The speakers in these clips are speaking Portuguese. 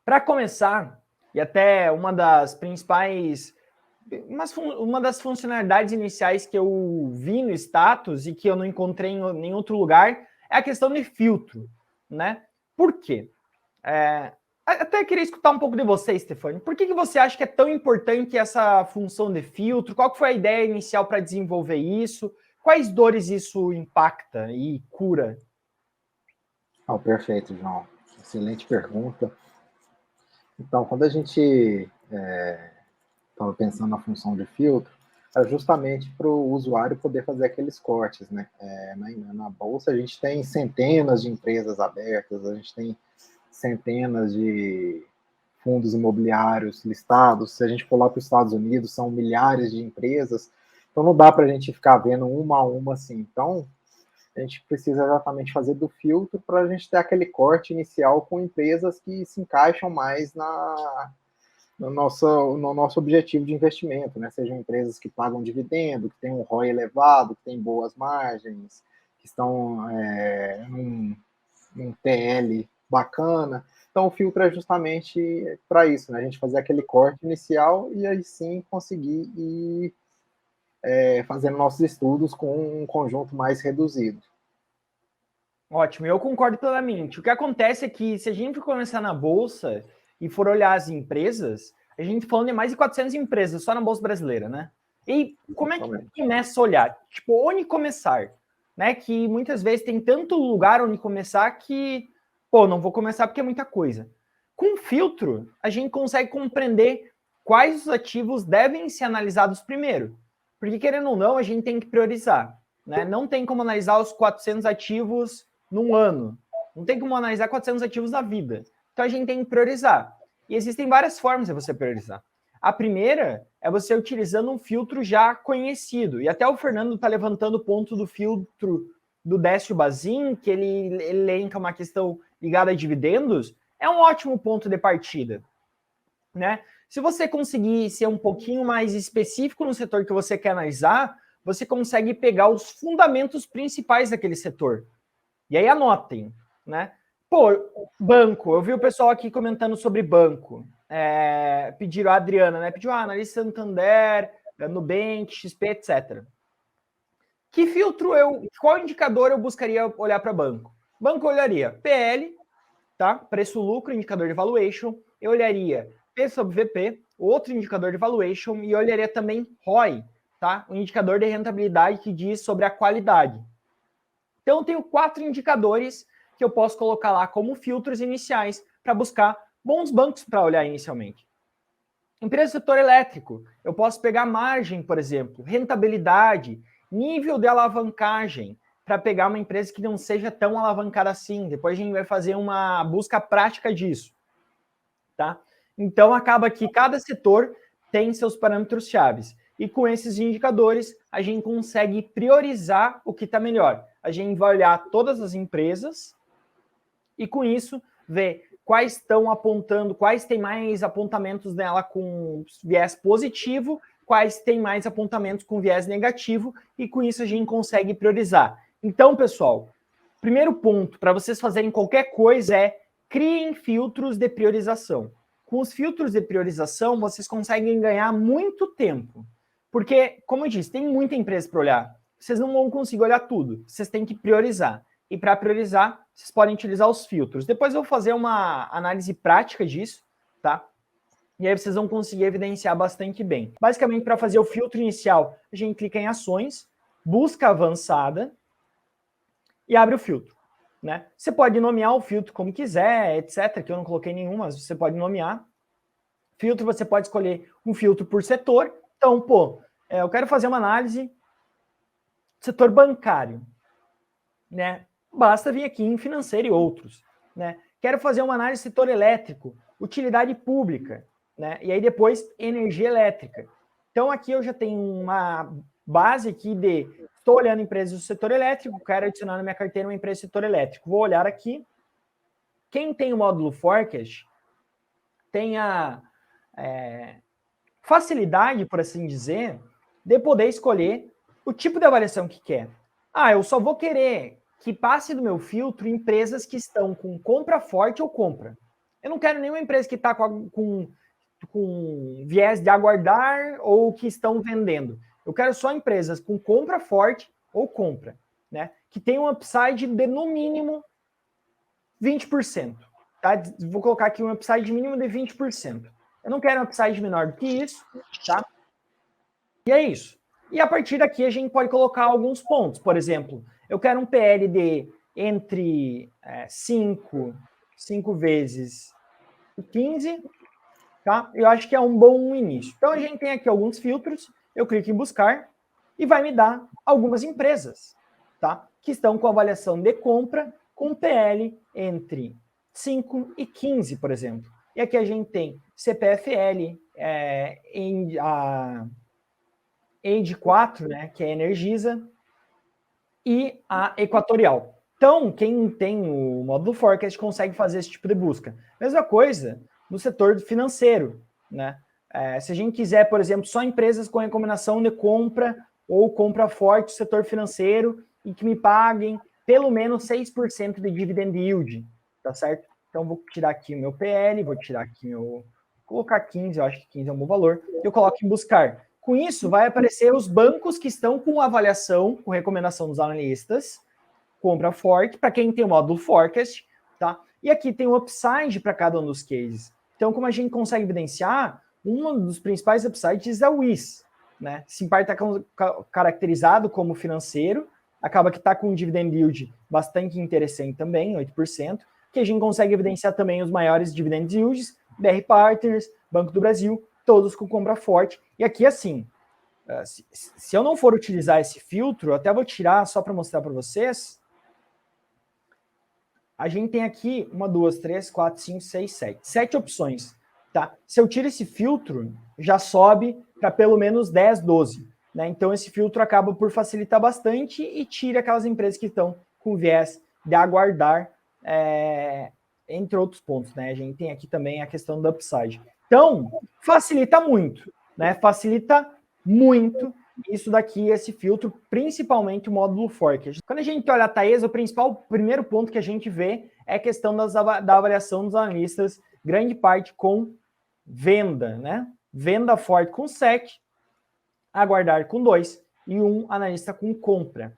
Para começar, e até uma das principais, uma das funcionalidades iniciais que eu vi no status e que eu não encontrei em nenhum outro lugar é a questão de filtro, né? Por quê? Até queria escutar um pouco de você, Stefani. Por que você acha que é tão importante essa função de filtro? Qual que foi a ideia inicial para desenvolver isso? Quais dores isso impacta e cura? Perfeito, João. Excelente pergunta. Então, quando a gente estava pensando na função de filtro, era justamente para o usuário poder fazer aqueles cortes, né? Na bolsa a gente tem centenas de empresas abertas, a gente tem centenas de fundos imobiliários listados. Se a gente for lá para os Estados Unidos, são milhares de empresas. Então não dá para a gente ficar vendo uma a uma assim. Então a gente precisa exatamente fazer do filtro para a gente ter aquele corte inicial com empresas que se encaixam mais no nosso objetivo de investimento, né? Sejam empresas que pagam dividendo, que têm um ROI elevado, que têm boas margens, que estão num TL bacana. Então, o filtro é justamente para isso, né? A gente fazer aquele corte inicial e aí sim conseguir ir fazendo nossos estudos com um conjunto mais reduzido. Ótimo, eu concordo plenamente. O que acontece é que se a gente for começar na bolsa e for olhar as empresas, a gente falando de mais de 400 empresas só na bolsa brasileira, né? E como é que começa a olhar? Tipo, onde começar? Né? Que muitas vezes tem tanto lugar onde começar que, pô, não vou começar porque é muita coisa. Com filtro, a gente consegue compreender quais os ativos devem ser analisados primeiro. Porque, querendo ou não, a gente tem que priorizar. Né? Não tem como analisar os 400 ativos num ano. Não tem como analisar 400 ativos na vida. Então a gente tem que priorizar. E existem várias formas de você priorizar. A primeira é você utilizando um filtro já conhecido. E até o Fernando está levantando o ponto do filtro do Décio Bazin, que ele elenca uma questão ligada a dividendos. É um ótimo ponto de partida. Né? Se você conseguir ser um pouquinho mais específico no setor que você quer analisar, você consegue pegar os fundamentos principais daquele setor. E aí anotem, né? Pô, banco, eu vi o pessoal aqui comentando sobre banco. Pediram a Adriana, né? Pediu analista Santander, Nubank, XP, etc. Que filtro qual indicador eu buscaria olhar para banco? Banco eu olharia PL, tá? Preço-lucro, indicador de valuation. Eu olharia P sobre VP, outro indicador de valuation, e eu olharia também ROI, tá? Um indicador de rentabilidade que diz sobre a qualidade. Então, eu tenho 4 indicadores que eu posso colocar lá como filtros iniciais para buscar bons bancos para olhar inicialmente. Empresa do setor elétrico, eu posso pegar margem, por exemplo, rentabilidade, nível de alavancagem, para pegar uma empresa que não seja tão alavancada assim. Depois a gente vai fazer uma busca prática disso. Tá? Então, acaba que cada setor tem seus parâmetros chaves. E com esses indicadores, a gente consegue priorizar o que está melhor. A gente vai olhar todas as empresas e, com isso, ver quais estão apontando, quais têm mais apontamentos nela com viés positivo, quais têm mais apontamentos com viés negativo, e com isso a gente consegue priorizar. Então, pessoal, primeiro ponto para vocês fazerem qualquer coisa é criem filtros de priorização. Com os filtros de priorização, vocês conseguem ganhar muito tempo. Porque, como eu disse, tem muita empresa para olhar. Vocês não vão conseguir olhar tudo. Vocês têm que priorizar. E para priorizar, vocês podem utilizar os filtros. Depois eu vou fazer uma análise prática disso, tá? E aí vocês vão conseguir evidenciar bastante bem. Basicamente, para fazer o filtro inicial, a gente clica em ações, busca avançada e abre o filtro. Né? Você pode nomear o filtro como quiser, etc. Que eu não coloquei nenhum, mas você pode nomear. Filtro, você pode escolher um filtro por setor. Então, pô, eu quero fazer uma análise do setor bancário. Né? Basta vir aqui em financeiro e outros. Né? Quero fazer uma análise do setor elétrico, utilidade pública. Né? E aí depois, energia elétrica. Então, aqui eu já tenho uma base aqui de estou olhando empresas do setor elétrico, quero adicionar na minha carteira uma empresa do setor elétrico. Vou olhar aqui. Quem tem o módulo Forecast tem a facilidade, por assim dizer, de poder escolher o tipo de avaliação que quer. Eu só vou querer que passe do meu filtro empresas que estão com compra forte ou compra. Eu não quero nenhuma empresa que está com viés de aguardar ou que estão vendendo. Eu quero só empresas com compra forte ou compra, né? Que tem um upside de no mínimo 20%. Tá? Vou colocar aqui um upside mínimo de 20%. Eu não quero um upside menor do que isso, tá? E é isso. E a partir daqui a gente pode colocar alguns pontos. Por exemplo, eu quero um PL de entre 5 vezes 15, tá? Eu acho que é um bom início. Então a gente tem aqui alguns filtros, eu clico em buscar e vai me dar algumas empresas, tá? Que estão com avaliação de compra com PL entre 5 e 15, por exemplo. E aqui a gente tem CPFL, a EID 4, né, que é a Energisa, e a Equatorial. Então, quem tem o módulo Forecast consegue fazer esse tipo de busca. Mesma coisa no setor financeiro, né? Se a gente quiser, por exemplo, só empresas com recomendação de compra ou compra forte do setor financeiro e que me paguem pelo menos 6% de dividend yield, tá certo? Então, vou tirar aqui o meu PL, vou tirar aqui vou colocar 15, eu acho que 15 é um bom valor, eu coloco em buscar. Com isso, vai aparecer os bancos que estão com avaliação, com recomendação dos analistas, compra forte, para quem tem o módulo Forecast, tá? E aqui tem o upside para cada um dos cases. Então, como a gente consegue evidenciar, um dos principais upsides é o WIS, né? Simpar está caracterizado como financeiro, acaba que está com um dividend yield bastante interessante também, 8%, que a gente consegue evidenciar também os maiores dividend yields, BR Partners, Banco do Brasil, todos com compra forte. E aqui, assim, se eu não for utilizar esse filtro, eu até vou tirar só para mostrar para vocês. A gente tem aqui 1, 2, 3, 4, 5, 6, 7. 7 opções, tá? Se eu tiro esse filtro, já sobe para pelo menos 10, 12. Né? Então, esse filtro acaba por facilitar bastante e tira aquelas empresas que estão com viés de aguardar, entre outros pontos. Né? A gente tem aqui também a questão do upside. Então, facilita muito, né? Facilita muito isso daqui, esse filtro, principalmente o módulo Forecast. Quando a gente olha a Taesa, o primeiro ponto que a gente vê é a questão da avaliação dos analistas, grande parte com venda, né? Venda forte com 7, aguardar com 2 e um analista com compra.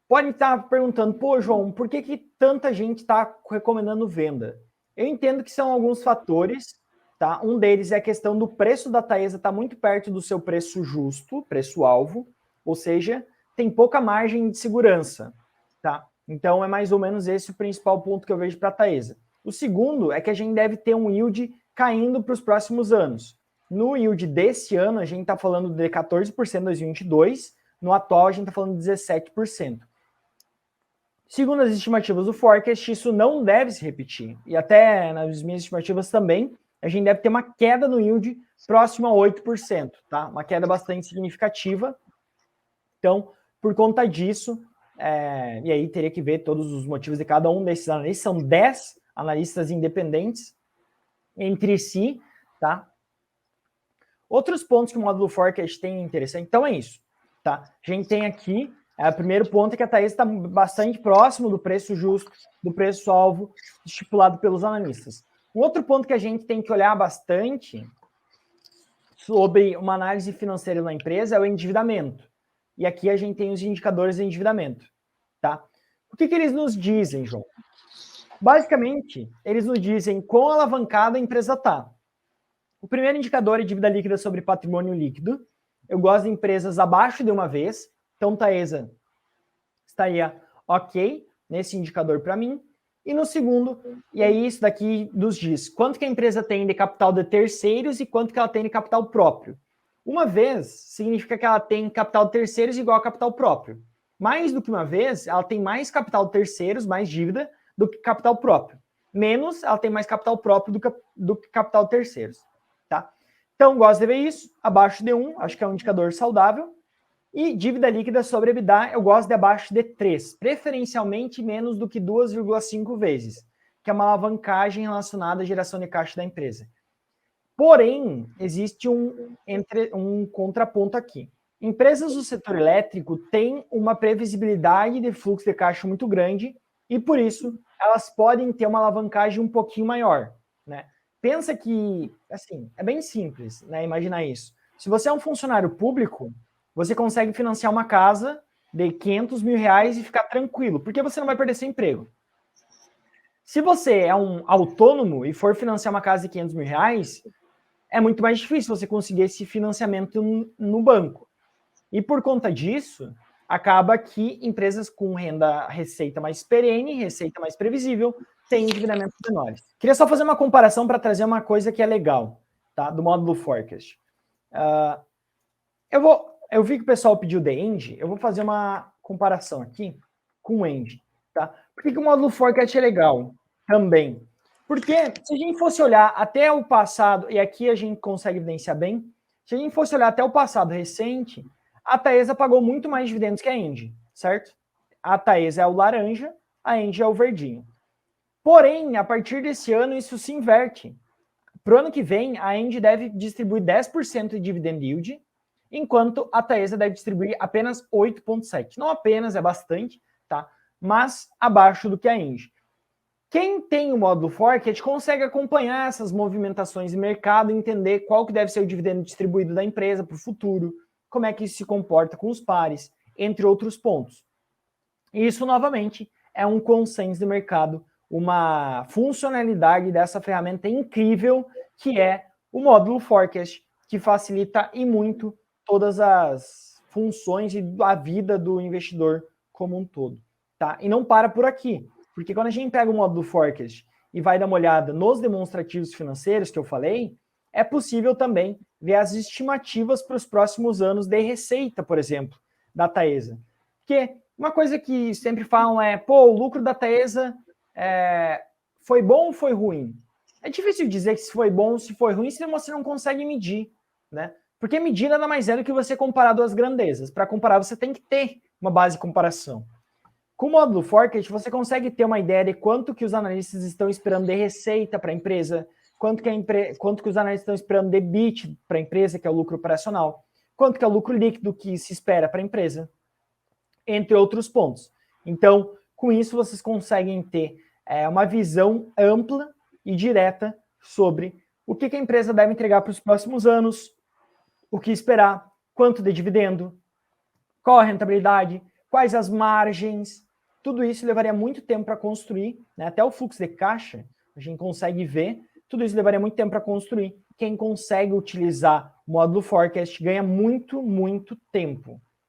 Pode estar perguntando, pô, João, por que tanta gente está recomendando venda? Eu entendo que são alguns fatores, tá? Um deles é a questão do preço da Taesa estar muito perto do seu preço justo, preço-alvo, ou seja, tem pouca margem de segurança, tá? Então, é mais ou menos esse o principal ponto que eu vejo para a Taesa. O segundo é que a gente deve ter um yield caindo para os próximos anos. No yield desse ano, a gente está falando de 14% em 2022, no atual a gente está falando de 17%. Segundo as estimativas do Forecast, isso não deve se repetir. E até nas minhas estimativas também, a gente deve ter uma queda no yield próximo a 8%, tá? Uma queda bastante significativa. Então, por conta disso, e aí teria que ver todos os motivos de cada um desses analistas. São 10 analistas independentes entre si, tá? Outros pontos que o módulo Forecast tem interessante. Então, é isso, tá? A gente tem aqui o primeiro ponto é que a Taesa está bastante próximo do preço justo, do preço-alvo estipulado pelos analistas. Um outro ponto que a gente tem que olhar bastante sobre uma análise financeira da empresa é o endividamento. E aqui a gente tem os indicadores de endividamento. Tá? O que eles nos dizem, João? Basicamente, eles nos dizem quão alavancada a empresa está. O primeiro indicador é dívida líquida sobre patrimônio líquido. Eu gosto de empresas abaixo de uma vez. Então, Taesa estaria ok nesse indicador para mim. E no segundo, e aí isso daqui nos diz quanto que a empresa tem de capital de terceiros e quanto que ela tem de capital próprio. Uma vez significa que ela tem capital de terceiros igual a capital próprio. Mais do que uma vez, ela tem mais capital de terceiros, mais dívida, do que capital próprio. Menos, ela tem mais capital próprio do que capital de terceiros. Tá? Então, gosto de ver isso. Abaixo de 1, acho que é um indicador saudável. E dívida líquida sobre EBITDA, eu gosto de abaixo de 3, preferencialmente menos do que 2,5 vezes, que é uma alavancagem relacionada à geração de caixa da empresa. Porém, existe um contraponto aqui. Empresas do setor elétrico têm uma previsibilidade de fluxo de caixa muito grande e, por isso, elas podem ter uma alavancagem um pouquinho maior. né? Pensa que, assim, é bem simples, né? Imaginar isso. Se você é um funcionário público, você consegue financiar uma casa de 500 mil reais e ficar tranquilo, porque você não vai perder seu emprego. Se você é um autônomo e for financiar uma casa de 500 mil reais, é muito mais difícil você conseguir esse financiamento no banco. E por conta disso, acaba que empresas com receita mais perene, receita mais previsível, têm endividamentos menores. Queria só fazer uma comparação para trazer uma coisa que é legal, tá? Do módulo Forecast. Eu vi que o pessoal pediu The End, eu vou fazer uma comparação aqui com o End, tá? Por que o módulo Forecast é legal também? Porque se a gente fosse olhar até o passado, e aqui a gente consegue evidenciar bem, se a gente fosse olhar até o passado recente, a Taesa pagou muito mais dividendos que a End, certo? A Taesa é o laranja, a End é o verdinho. Porém, a partir desse ano, isso se inverte. Para o ano que vem, a End deve distribuir 10% de dividend yield, enquanto a Taesa deve distribuir apenas 8,7%. Não apenas, é bastante, tá? Mas abaixo do que a End. Quem tem o módulo Forecast consegue acompanhar essas movimentações de mercado, entender qual que deve ser o dividendo distribuído da empresa para o futuro, como é que isso se comporta com os pares, entre outros pontos. E isso, novamente, é um consenso de mercado, uma funcionalidade dessa ferramenta incrível, que é o módulo Forecast, que facilita e muito todas as funções e a vida do investidor como um todo. Tá? E não para por aqui, porque quando a gente pega o módulo Forecast e vai dar uma olhada nos demonstrativos financeiros que eu falei, é possível também ver as estimativas para os próximos anos de receita, por exemplo, da Taesa. Porque uma coisa que sempre falam é, pô, o lucro da Taesa foi bom ou foi ruim? É difícil dizer se foi bom ou se foi ruim se você não consegue medir, né? Porque medir nada mais é do que você comparar duas grandezas. Para comparar, você tem que ter uma base de comparação. Com o módulo Forecast, você consegue ter uma ideia de quanto que os analistas estão esperando de receita para a empresa, quanto que os analistas estão esperando de EBIT para a empresa, que é o lucro operacional, quanto que é o lucro líquido que se espera para a empresa, entre outros pontos. Então, com isso, vocês conseguem ter uma visão ampla e direta sobre o que a empresa deve entregar para os próximos anos, o que esperar, quanto de dividendo, qual a rentabilidade, quais as margens. Tudo isso levaria muito tempo para construir, né? Até o fluxo de caixa, a gente consegue ver, tudo isso levaria muito tempo para construir. Quem consegue utilizar o módulo Forecast ganha muito, muito tempo.